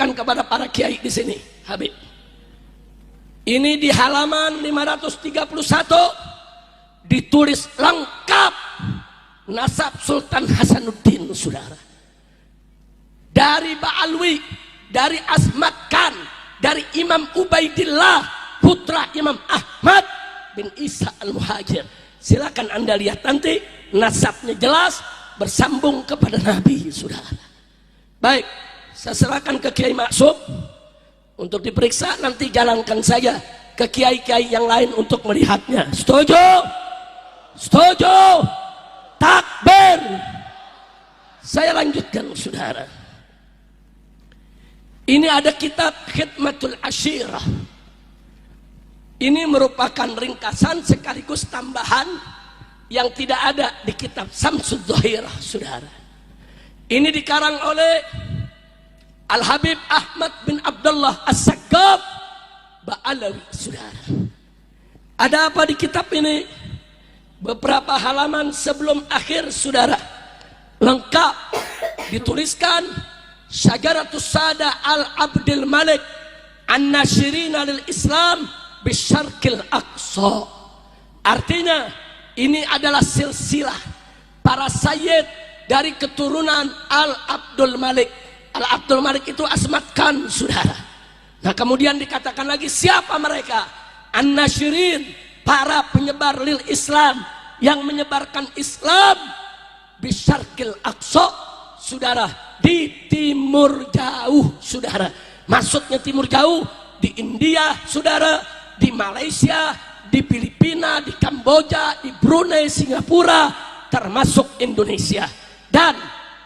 tunjukkan kepada para kiai di sini, Habib. Ini di halaman 531 ditulis lengkap nasab Sultan Hasanuddin, saudara. Dari Ba'alwi, dari Asmat Khan, dari Imam Ubaidillah, putra Imam Ahmad bin Isa Al-Muhajir. Silakan Anda lihat nanti, nasabnya jelas, bersambung kepada Nabi, saudara. Baik, saya serahkan ke Kiai Maksum untuk diperiksa, nanti jalankan saja ke kiai-kiai yang lain untuk melihatnya. Setuju? Setuju? Takbir. Saya lanjutkan, saudara. Ini ada kitab Khidmatul Ashirah. Ini merupakan ringkasan sekaligus tambahan yang tidak ada di kitab Samsud Dhahirah, saudara. Ini dikarang oleh Al-Habib Ahmad bin Abdullah As-Saqqaf Ba'alawi, saudara. Ada apa di kitab ini? Beberapa halaman sebelum akhir, saudara, lengkap dituliskan Syajaratus Sada Al-Abdil Malik An-Nashirina lil Islam Bisyarqil Aqsa. Artinya ini adalah silsilah para sayyid dari keturunan Al-Abdul Malik. Al-Abdul Malik itu Asmat Khan, saudara. Nah, kemudian dikatakan lagi siapa mereka? An-Nashirin, para penyebar lil Islam, yang menyebarkan Islam Bisyarqil Aqsa, saudara, di timur jauh, saudara. Maksudnya timur jauh di India, saudara, di Malaysia, di Filipina, di Kamboja, di Brunei, Singapura, termasuk Indonesia. Dan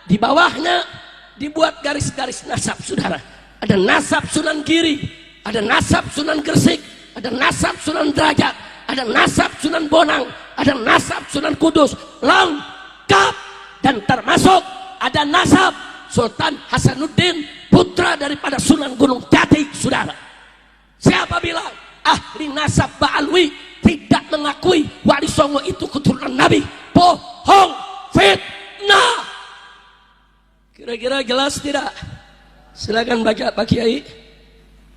di bawahnya dibuat garis-garis nasab, saudara. Ada nasab Sunan Giri, ada nasab Sunan Gresik, ada nasab Sunan Derajat, ada nasab Sunan Bonang, ada nasab Sunan Kudus, lengkap. Dan termasuk ada nasab Sultan Hasanuddin, putra daripada Sunan Gunung Jati, saudara. Siapa bilang ahli nasab Ba'alwi tidak mengakui Wali Songo itu keturunan Nabi? Bohong, fitnah. Kira-kira jelas tidak? Silakan baca Pak Kiai.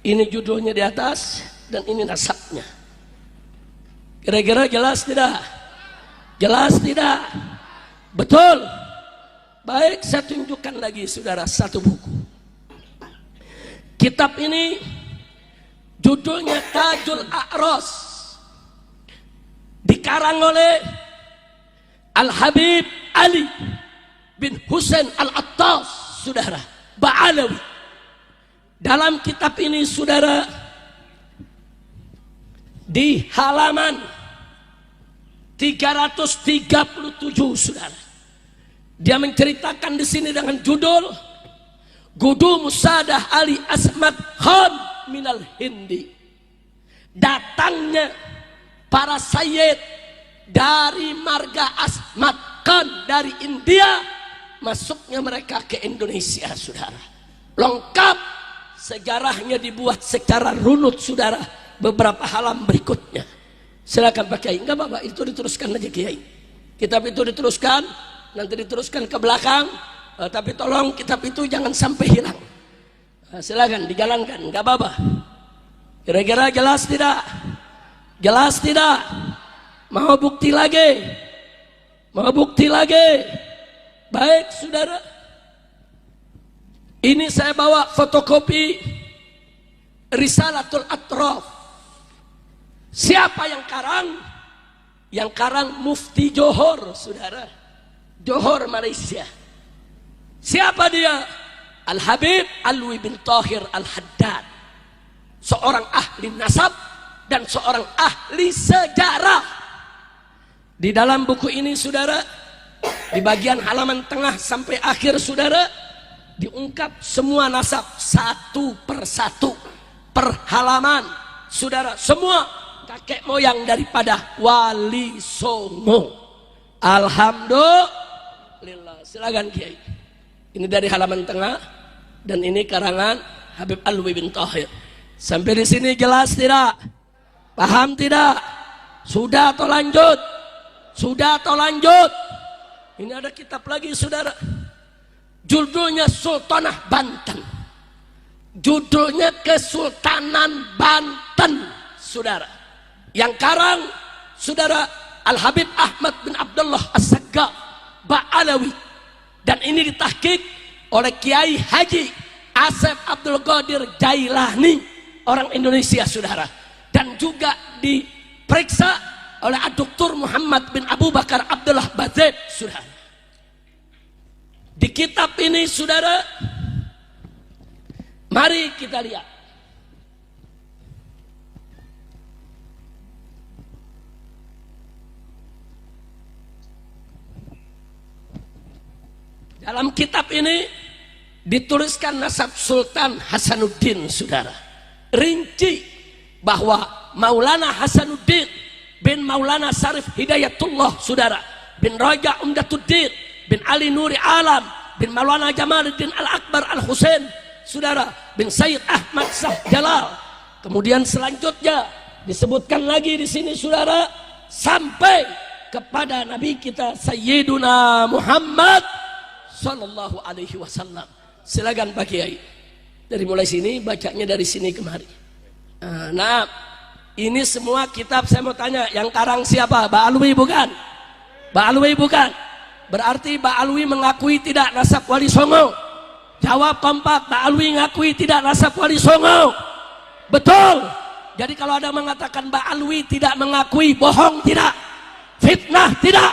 Ini judulnya di atas dan ini nasabnya. Kira-kira jelas tidak? Jelas tidak? Betul. Baik, saya tunjukkan lagi, saudara, satu buku. Kitab ini judulnya Tajul A'ros, dikarang oleh Al-Habib Ali bin Husain Al-Attas, saudara, Ba'alawi. Dalam kitab ini, saudara, di halaman 337, saudara, dia menceritakan di sini dengan judul Gudu Musadah Ali Asmat Khan minal Hindi. Datangnya para sayyid dari marga Asmat Khan dari India, masuknya mereka ke Indonesia, saudara. Lengkap, sejarahnya dibuat secara runut, saudara, beberapa halaman berikutnya. Silakan Pak Kiai. Enggak apa-apa, itu diteruskan aja Kiai. Kitab itu diteruskan, nanti diteruskan ke belakang, tapi tolong kitab itu jangan sampai hilang. Silakan dijalankan, enggak apa-apa. Kira-kira jelas tidak? Jelas tidak? Mau bukti lagi? Mau bukti lagi? Baik, saudara. Ini saya bawa fotokopi Risalatul Atraf. Siapa yang karang? Yang karang Mufti Johor, saudara. Johor, Malaysia. Siapa dia? Al-Habib Alwi bin Tahir Al-Haddad, seorang ahli nasab dan seorang ahli sejarah. Di dalam buku ini, saudara, di bagian halaman tengah sampai akhir, saudara, diungkap semua nasab satu persatu per halaman, saudara, semua kakek moyang daripada Wali Songo. Alhamdulillah. Silakan Kiai. Ini dari halaman tengah dan ini karangan Habib Alwi bin Tahir. Sampai di sini jelas tidak? Paham tidak? Sudah atau lanjut? Sudah atau lanjut? Ini ada kitab lagi, saudara. Judulnya Sultanah Banten. Judulnya Kesultanan Banten, saudara. Yang karang saudara Al-Habib Ahmad bin Abdullah As-Saggaf Ba'alawi, dan ini ditahqiq oleh Kiai Haji Asep Abdul Qadir Jailani, orang Indonesia, saudara. Dan juga diperiksa oleh Dr. Muhammad bin Abu Bakar Abdullah Bazid, saudara. Di kitab ini, saudara, mari kita lihat. Dalam kitab ini dituliskan nasab Sultan Hasanuddin, saudara. Rinci bahwa Maulana Hasanuddin bin Maulana Sarif Hidayatullah, saudara, bin Raja Umdatuddin bin Ali Nuri Alam bin Maulana Jamaluddin Al-Akbar Al-Husain, saudara, bin Sayyid Ahmad Shah Jalal. Kemudian selanjutnya disebutkan lagi di sini, saudara, sampai kepada Nabi kita Sayyiduna Muhammad Sallallahu Alaihi Wasallam. Silakan Pak Kiai, dari mulai sini bacanya dari sini kemari. Nah, ini semua kitab. Saya mau tanya, yang karang siapa? Ba'alwi bukan? Ba'alwi bukan? Berarti Ba'alwi mengakui tidak nasab Wali Songo. Jawab kompak. Ba'alwi mengakui tidak nasab Wali Songo. Betul. Jadi kalau ada mengatakan Ba'alwi tidak mengakui, bohong tidak? Fitnah tidak?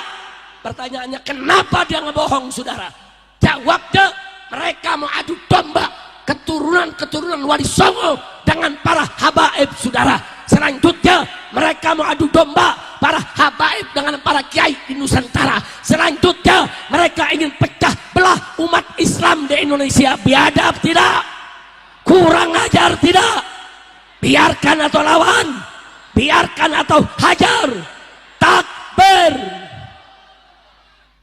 Pertanyaannya, kenapa dia ngebohong, saudara? Jawabnya, mereka mau adu domba keturunan Wali Songo dengan para habaib, saudara. Selanjutnya mereka mau adu domba para habaib dengan para kiai di Nusantara. Selanjutnya mereka ingin pecah belah umat Islam di Indonesia. Biadab tidak? Kurang ajar tidak? Biarkan atau lawan? Biarkan atau hajar? Takbir!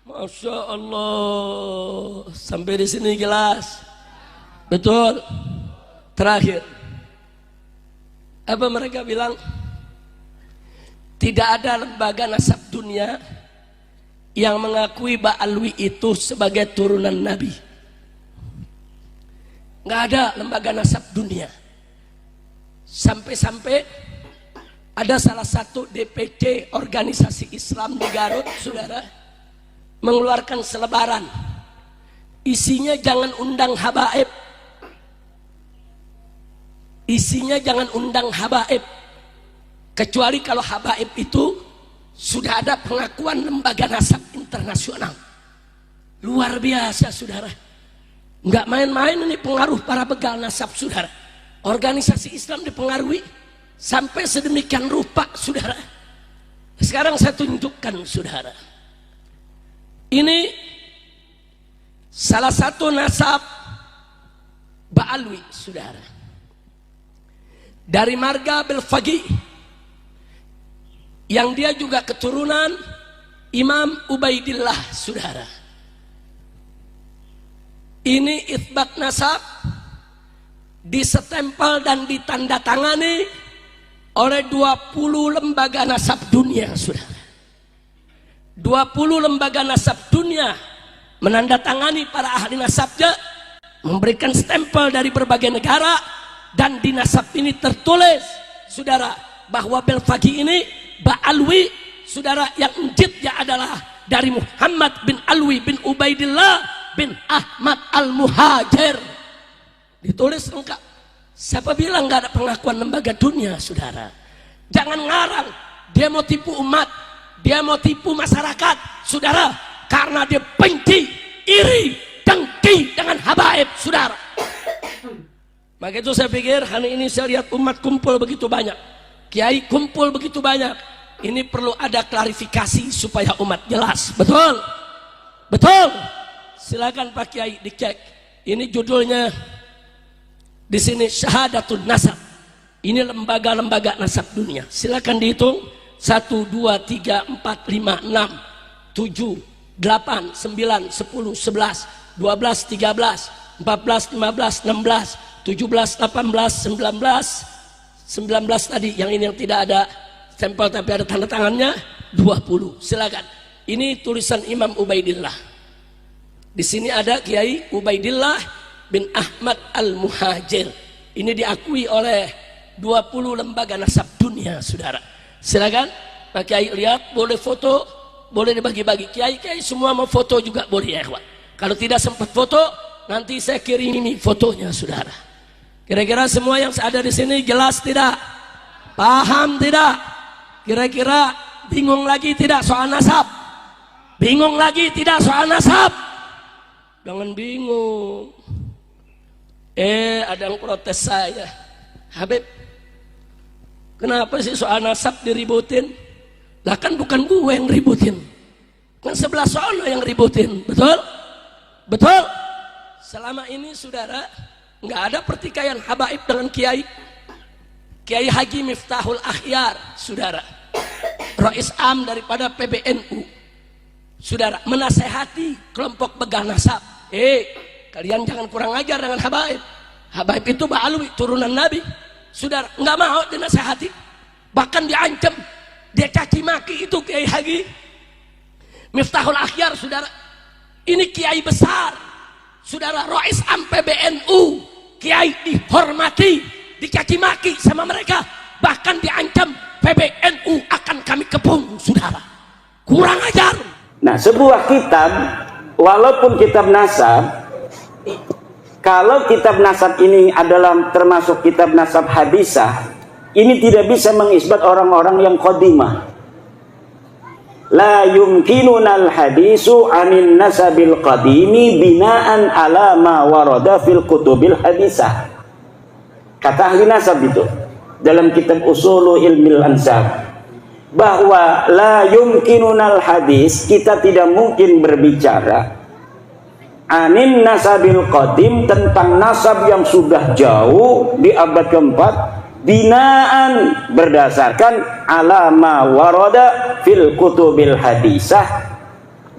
Masya Allah, sampai di sini jelas, betul. Terakhir, apa mereka bilang? Tidak ada lembaga nasab dunia yang mengakui Ba'alwi itu sebagai turunan Nabi. Nggak ada lembaga nasab dunia. Sampai-sampai ada salah satu DPC organisasi Islam di Garut, saudara, mengeluarkan selebaran, isinya jangan undang habaib, isinya jangan undang habaib, kecuali kalau habaib itu sudah ada pengakuan lembaga nasab internasional. Luar biasa, saudara. Nggak main-main ini pengaruh para begal nasab, saudara. Organisasi Islam dipengaruhi sampai sedemikian rupa, saudara. Sekarang saya tunjukkan, saudara. Ini salah satu nasab Ba'alwi, saudara, dari marga Belfagi, yang dia juga keturunan Imam Ubaidillah, saudara. Ini itsbat nasab disetempel dan ditandatangani oleh 20 lembaga nasab dunia, saudara. 20 lembaga nasab dunia menandatangani para ahli nasabnya, memberikan stempel dari berbagai negara, dan di nasab ini tertulis, saudara, bahwa Belfagi ini Ba'alwi, saudara, yang njitnya adalah dari Muhammad bin Alwi bin Ubaidillah bin Ahmad Al-Muhajir. Ditulis lengkap. Siapa bilang gak ada pengakuan lembaga dunia, saudara? Jangan ngarang. Dia mau tipu umat, dia mau tipu masyarakat, saudara, karena dia benci, iri, dengki dengan habaib, saudara. Maka itu saya pikir hari ini saya lihat umat kumpul begitu banyak, kiai kumpul begitu banyak. Ini perlu ada klarifikasi supaya umat jelas. Betul? Betul? Silakan Pak Kiai dicek. Ini judulnya di sini Syahadatun Nasab. Ini lembaga-lembaga nasab dunia. Silakan dihitung. 1, 2, 3, 4, 5, 6, 7, 8, 9, 10, 11, 12, 13, 14, 15, 16, 17, 18, 19 tadi. Yang ini yang tidak ada stempel tapi ada tanda tangannya 20. Silakan. Ini tulisan Imam Ubaidillah. Di sini ada Kiai Ubaidillah bin Ahmad Al-Muhajir. Ini diakui oleh 20 lembaga nasab dunia, saudara. Silakan Pak Kiai lihat, boleh foto, boleh dibagi-bagi. Kiai-kiai semua mau foto juga boleh ya, ikhwan. Kalau tidak sempat foto, nanti saya kirimi fotonya, saudara. Kira-kira semua yang ada di sini jelas tidak? Paham tidak? Kira-kira bingung lagi tidak soal nasab? Bingung lagi tidak soal nasab? Jangan bingung. Ada yang protes saya, Habib, kenapa sih soal nasab diributin? Lah kan bukan gue yang ributin, kan sebelah sono yang ributin, betul? Betul? Selama ini saudara nggak ada pertikaian habaib dengan Kiai Haji Miftahul Akhyar, saudara, Rais Am daripada PBNU, saudara, menasehati kelompok begal nasab. Kalian jangan kurang ajar dengan habaib. Habaib itu ba'alwi, turunan Nabi, saudara, nggak mau dinasehati, bahkan diancam, dia caci maki. Itu Kiai Haji Miftahul Akhyar, saudara. Ini kiai besar, saudara, Rais Am PBNU, kiai dihormati, dicaci maki sama mereka, bahkan diancam PBNU akan kami kepung, saudara. Kurang ajar. Nah, sebuah kitab, walaupun kitab nasab, kalau kitab nasab ini adalah termasuk kitab nasab hadisah, ini tidak bisa mengisbat orang-orang yang qadimah. La yumkinunal hadisu anin nasabil qadimi binaan ala ma warada fil kutubil hadisah. Kata ahli nasab itu dalam kitab Usulu Ilmil Ansab, bahwa la yumkinunal hadis, kita tidak mungkin berbicara anin nasabil qadim, tentang nasab yang sudah jauh di abad keempat, binaan berdasarkan alama warada fil kutubil hadisah,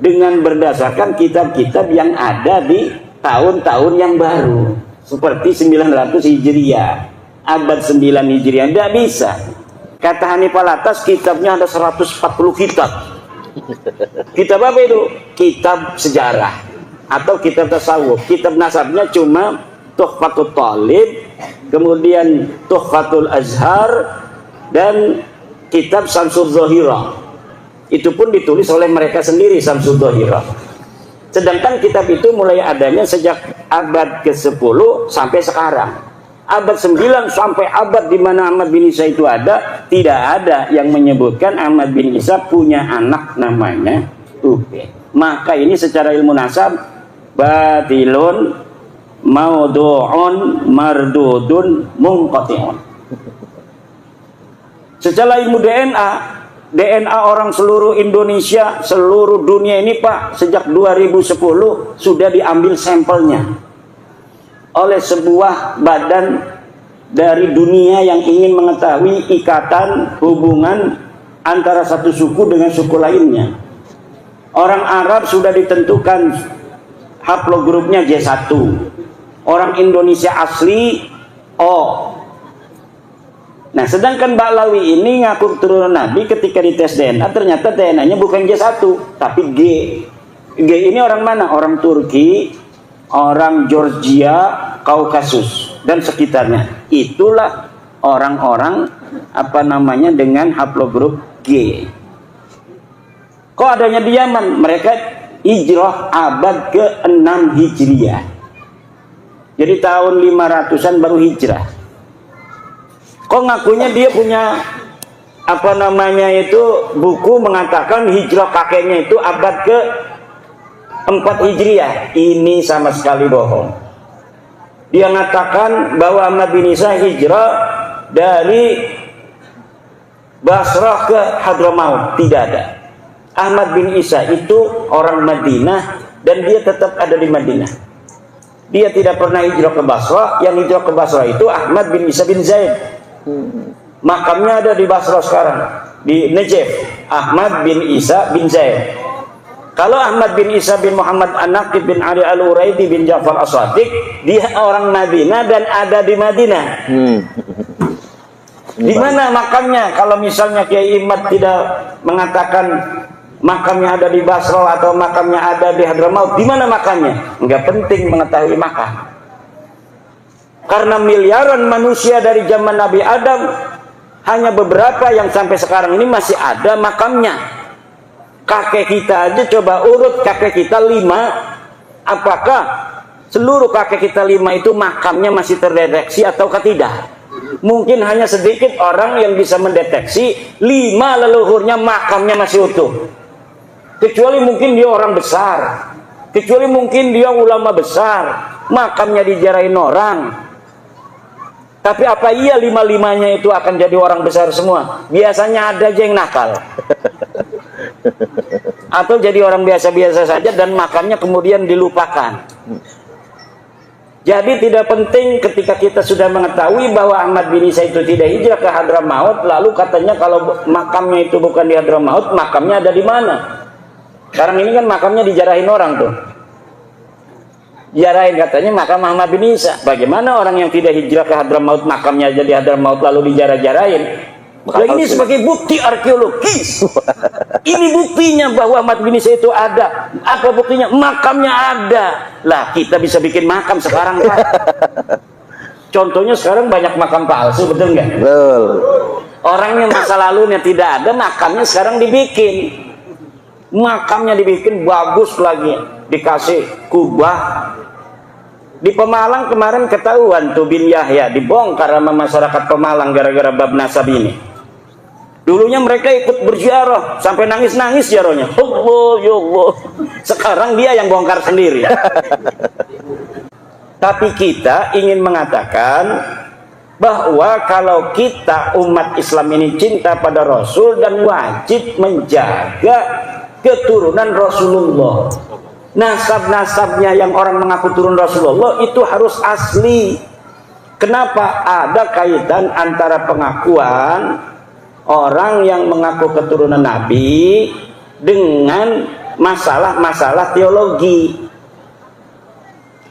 dengan berdasarkan kitab-kitab yang ada di tahun-tahun yang baru seperti 900 Hijriah, abad 9 Hijriah. Tidak bisa. Kata Hanif Alatas, kitabnya ada 140 kitab. Kitab apa itu? Kitab sejarah atau kitab tasawuf. Kitab nasabnya cuma Tuhfatul Talib, kemudian Tuhfatul Azhar, dan kitab Samsul Zahirah. Itu pun ditulis oleh mereka sendiri, Samsul Zahirah. Sedangkan kitab itu mulai adanya sejak abad ke-10 sampai sekarang. Abad 9 sampai abad di mana Ahmad bin Isa itu ada, tidak ada yang menyebutkan Ahmad bin Isa punya anak namanya Ubay. Maka ini secara ilmu nasab batilun maudu'un mardudun munqati'un. Secara ilmu DNA orang seluruh Indonesia, seluruh dunia ini Pak, sejak 2010 sudah diambil sampelnya oleh sebuah badan dari dunia yang ingin mengetahui ikatan hubungan antara satu suku dengan suku lainnya. Orang Arab sudah ditentukan haplogrupnya J1, orang Indonesia asli O. Nah, sedangkan Ba'lawi ini ngaku keturunan Nabi, ketika dites DNA ternyata DNA-nya bukan J1 tapi G. G ini orang mana? Orang Turki, orang Georgia, Kaukasus dan sekitarnya. Itulah orang-orang dengan haplogrup G. Kok adanya di Yaman? Mereka hijrah abad ke-6 Hijriah. Jadi tahun 500-an baru hijrah. Kok ngakunya dia punya buku mengatakan hijrah kakeknya itu abad ke-4 Hijriah. Ini sama sekali bohong. Dia mengatakan bahwa Ahmad bin Isa hijrah dari Basrah ke Hadramaut. Tidak ada. Ahmad bin Isa itu orang Madinah dan dia tetap ada di Madinah. Dia tidak pernah hijrah ke Basrah. Yang hijrah ke Basrah itu Ahmad bin Isa bin Zaid. Makamnya ada di Basrah sekarang, di Najaf. Ahmad bin Isa bin Zaid. Kalau Ahmad bin Isa bin Muhammad An-Naqib bin Ali Al-Uraidi bin Ja'far As-Sadiq, dia orang Madinah dan ada di Madinah. Di mana makamnya? Kalau misalnya Kiai Imad tidak mengatakan makamnya ada di Basrah atau makamnya ada di Hadramaut, di mana makamnya? Enggak penting mengetahui makam. Karena miliaran manusia dari zaman Nabi Adam, hanya beberapa yang sampai sekarang ini masih ada makamnya. Kakek kita aja coba urut kakek kita 5, apakah seluruh kakek kita 5 itu makamnya masih terdeteksi ataukah tidak? Mungkin hanya sedikit orang yang bisa mendeteksi 5 leluhurnya makamnya masih utuh. Kecuali mungkin dia orang besar, kecuali mungkin dia ulama besar, makamnya dijarahin orang. Tapi apa iya 5-5-nya itu akan jadi orang besar semua? Biasanya ada aja yang nakal. Atau jadi orang biasa-biasa saja dan makamnya kemudian dilupakan. Jadi tidak penting ketika kita sudah mengetahui bahwa Ahmad bin Isa itu tidak hijrah ke Hadramaut, lalu katanya kalau makamnya itu bukan di Hadramaut, makamnya ada di mana? Sekarang ini kan makamnya dijarahin orang tuh. Jarahin katanya makam Ahmad bin Isa. Bagaimana orang yang tidak hijrah ke Hadramaut makamnya jadi Hadramaut lalu dijarah-jarahin? Nah, ini sebagai bukti arkeologis. Ini buktinya bahwa Ahmad bin Isa itu ada. Apa buktinya? Makamnya ada. Lah kita bisa bikin makam sekarang Pak. Contohnya sekarang banyak makam palsu, betul nggak? Betul. Orangnya masa lalunya tidak ada, makamnya sekarang dibikin. Makamnya dibikin bagus lagi, dikasih kubah. Di Pemalang kemarin ketahuan tuh bin Yahya dibongkar sama masyarakat Pemalang gara-gara bab nasab ini. Dulunya mereka ikut berziarah sampai nangis-nangis ziarahnya. Allah ya Allah. Sekarang dia yang bongkar sendiri. Tapi kita ingin mengatakan bahwa kalau kita umat Islam ini cinta pada Rasul dan wajib menjaga keturunan Rasulullah. Nasab-nasabnya yang orang mengaku turun Rasulullah itu harus asli. Kenapa? Ada kaitan antara pengakuan orang yang mengaku keturunan Nabi dengan masalah-masalah teologi.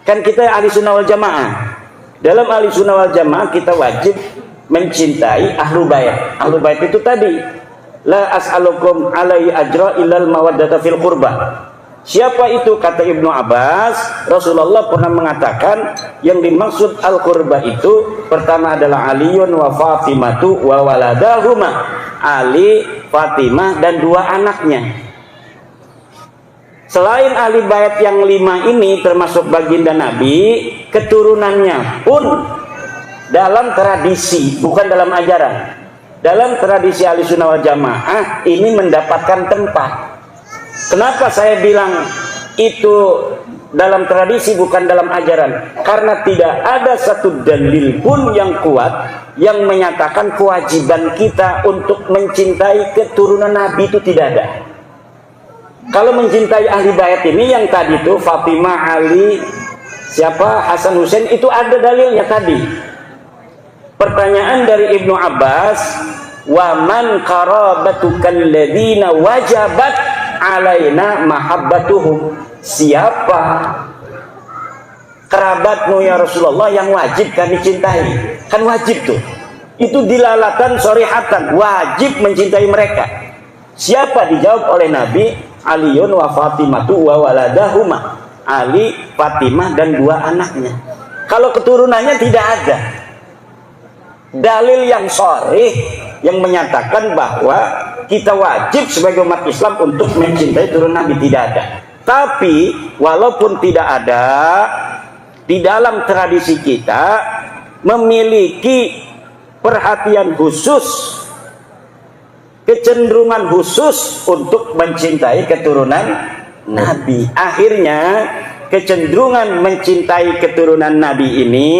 Kan kita ahli sunnah wal jamaah. Dalam ahli sunnah wal jamaah kita wajib mencintai ahlu bait. Ahlu bait itu tadi, la as'alukum alaihi ajra illal mawaddata fil qurbah. Siapa itu? Kata Ibnu Abbas, Rasulullah pernah mengatakan yang dimaksud al-qurbah itu pertama adalah Aliun wa Fatimatu wa waladahuma. Ali, Fatimah dan 2 anaknya. Selain ahli bait yang 5 ini termasuk baginda Nabi, keturunannya pun dalam tradisi, bukan dalam ajaran. Dalam tradisi ahli sunnah wal jamaah ini mendapatkan tempat. Kenapa saya bilang itu dalam tradisi bukan dalam ajaran? Karena tidak ada satu dalil pun yang kuat yang menyatakan kewajiban kita untuk mencintai keturunan Nabi itu tidak ada. Kalau mencintai ahli bait ini yang tadi itu Fatimah, Ali, siapa, Hasan, Husain, itu ada dalilnya tadi. Pertanyaan dari Ibnu Abbas, wa man qarabatukal ladzina wajabat alaina mahabbatuhum. Siapa kerabatmu ya Rasulullah yang wajib kami cintai? Kan wajib tuh. Itu dilalatan sorihatan, wajib mencintai mereka. Siapa? Dijawab oleh Nabi, Aliun wa Fatimatu wa waladahuma. Ali, Fatimah dan 2 anaknya. Kalau keturunannya tidak ada dalil yang sharih yang menyatakan bahwa kita wajib sebagai umat Islam untuk mencintai turun Nabi, tidak ada. Tapi walaupun tidak ada, di dalam tradisi kita memiliki perhatian khusus, kecenderungan khusus untuk mencintai keturunan Nabi. Akhirnya kecenderungan mencintai keturunan Nabi ini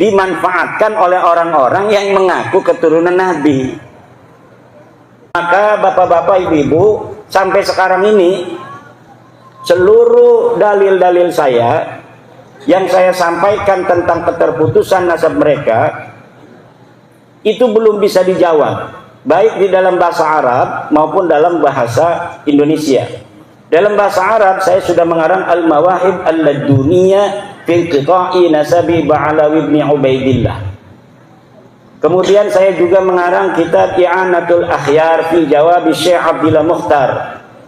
dimanfaatkan oleh orang-orang yang mengaku keturunan Nabi. Maka bapak-bapak, ibu-ibu, sampai sekarang ini seluruh dalil-dalil saya yang saya sampaikan tentang keterputusan nasab mereka itu belum bisa dijawab, baik di dalam bahasa Arab maupun dalam bahasa Indonesia. Dalam bahasa Arab saya sudah mengarang Al-Mawahib Al-Laduniyah fi Qita'i Nasabi Ba'alawi ibn Ubaidillah. Kemudian saya juga mengarang kitab I'anatul Akhyar fi Jawab Syekh Abdullah Mukhtar.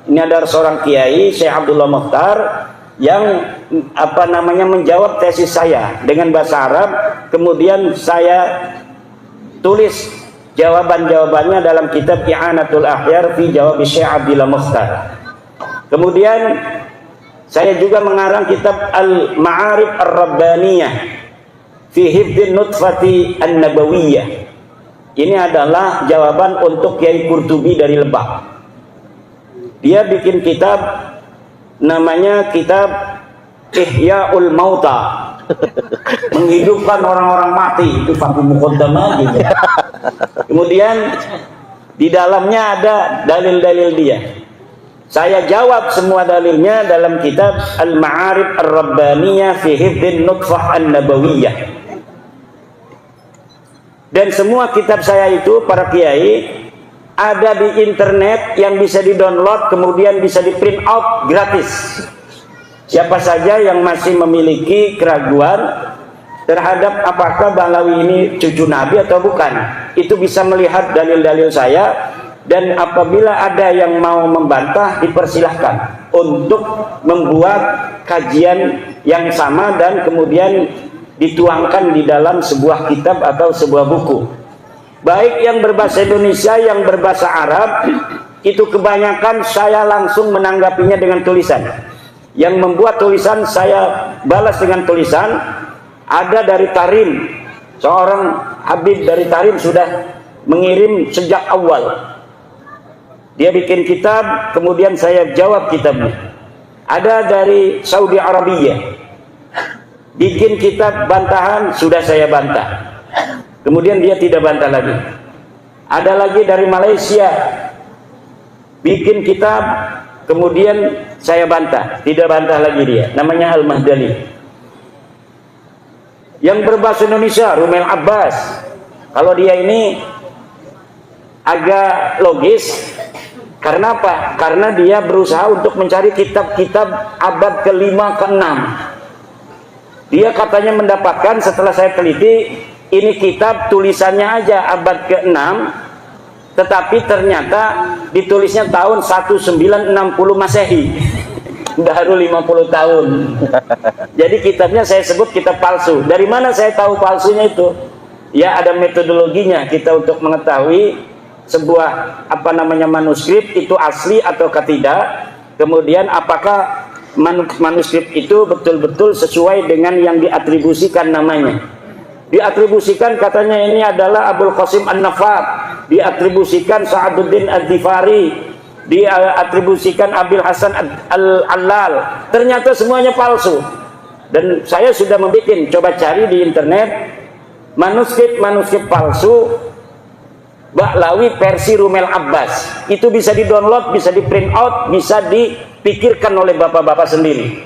Ini ada seorang kiai, Syekh Abdullah Mukhtar, yang menjawab tesis saya dengan bahasa Arab, kemudian saya tulis jawaban-jawabannya dalam kitab I'anatul Ahyar fi Jawab Syekh Abdillah Mukhtar. Kemudian saya juga mengarang kitab Al-Ma'arif Ar-Rabbaniyah fi Hifdhin Nutfati An-Nabawiyah. Ini adalah jawaban untuk Kiai Qurtubi dari Lebak. Dia bikin kitab namanya kitab Ihya'ul Mauta, menghidupkan orang-orang mati. Itu Fakih Muqaddamah gitu. Kemudian di dalamnya ada dalil-dalil dia. Saya jawab semua dalilnya dalam kitab Al-Ma'arif Ar-Rabbaniyah fi Hifdhin Nutfah An-Nabawiyah. Dan semua kitab saya itu, para kiai, ada di internet yang bisa di-download, kemudian bisa di-print out gratis. Siapa saja yang masih memiliki keraguan terhadap apakah Bahlawi ini cucu Nabi atau bukan, itu bisa melihat dalil-dalil saya. Dan apabila ada yang mau membantah, dipersilahkan untuk membuat kajian yang sama dan kemudian dituangkan di dalam sebuah kitab atau sebuah buku. Baik yang berbahasa Indonesia, yang berbahasa Arab, itu kebanyakan saya langsung menanggapinya dengan tulisan. Yang membuat tulisan saya balas dengan tulisan. Ada dari Tarim, seorang Habib dari Tarim sudah mengirim sejak awal. Dia bikin kitab, kemudian saya jawab kitabnya. Ada dari Saudi Arabia, bikin kitab bantahan, sudah saya bantah. Kemudian dia tidak bantah lagi. Ada lagi dari Malaysia, bikin kitab, kemudian saya bantah, tidak bantah lagi dia. Namanya Al-Mahdali. Yang berbahasa Indonesia, Rumel Abbas. Kalau dia ini agak logis. Karena apa? Karena dia berusaha untuk mencari kitab-kitab abad ke-5, ke-6. Dia katanya mendapatkan, setelah saya teliti, ini kitab tulisannya aja abad ke-6, tetapi ternyata ditulisnya tahun 1960 Masehi. Baru 50 tahun. Jadi kitabnya saya sebut kitab palsu. Dari mana saya tahu palsunya itu? Ya, ada metodologinya kita untuk mengetahui sebuah manuskrip itu asli atau tidak. Kemudian apakah manuskrip itu betul-betul sesuai dengan yang diatribusikan namanya. Diatribusikan katanya ini adalah Abul Qasim An-Nafat, diatribusikan Sa'aduddin Ad-Difari, diatribusikan Abil Hasan Al-Allal. Ternyata semuanya palsu. Dan saya sudah membuat, coba cari di internet manuskrip palsu Bahlawi versi Rumel Abbas. Itu bisa di-download, bisa di-print out, bisa dipikirkan oleh bapak-bapak sendiri.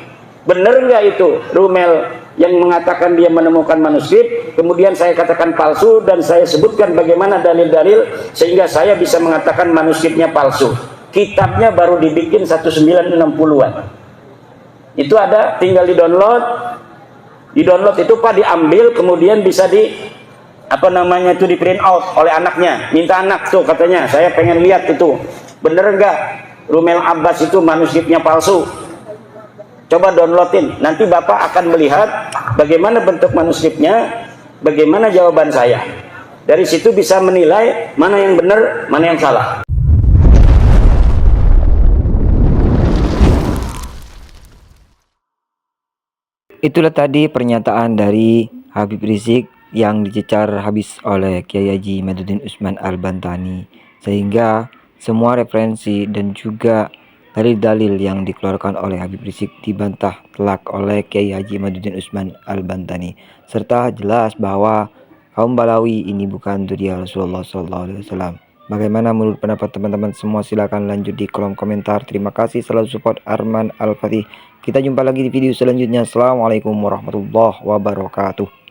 Benar nggak itu Rumel yang mengatakan dia menemukan manuskrip, kemudian saya katakan palsu dan saya sebutkan bagaimana dalil-dalil sehingga saya bisa mengatakan manuskripnya palsu. Kitabnya baru dibikin 1960-an. Itu ada, tinggal di-download. Di-download itu Pak diambil, kemudian bisa di di print out oleh anaknya. Minta anak tuh katanya, saya pengen lihat itu. Bener enggak Rumel Abbas itu manuskripnya palsu? Coba downloadin. Nanti Bapak akan melihat bagaimana bentuk manuskripnya, bagaimana jawaban saya. Dari situ bisa menilai mana yang benar, mana yang salah. Itulah tadi pernyataan dari Habib Rizik yang dicecar habis oleh Kiai Haji Imaduddin Usman Al-Bantani, sehingga semua referensi dan juga dalil-dalil yang dikeluarkan oleh Habib Rizik dibantah telak oleh Kiai Haji Imaduddin Usman Al-Bantani, serta jelas bahwa kaum Bahlawi ini bukan zuriat Rasulullah SAW. Bagaimana menurut pendapat teman-teman semua? Silahkan lanjut di kolom komentar. Terima kasih selalu support Arman Al-Fatih. Kita jumpa lagi di video selanjutnya. Assalamualaikum warahmatullahi wabarakatuh.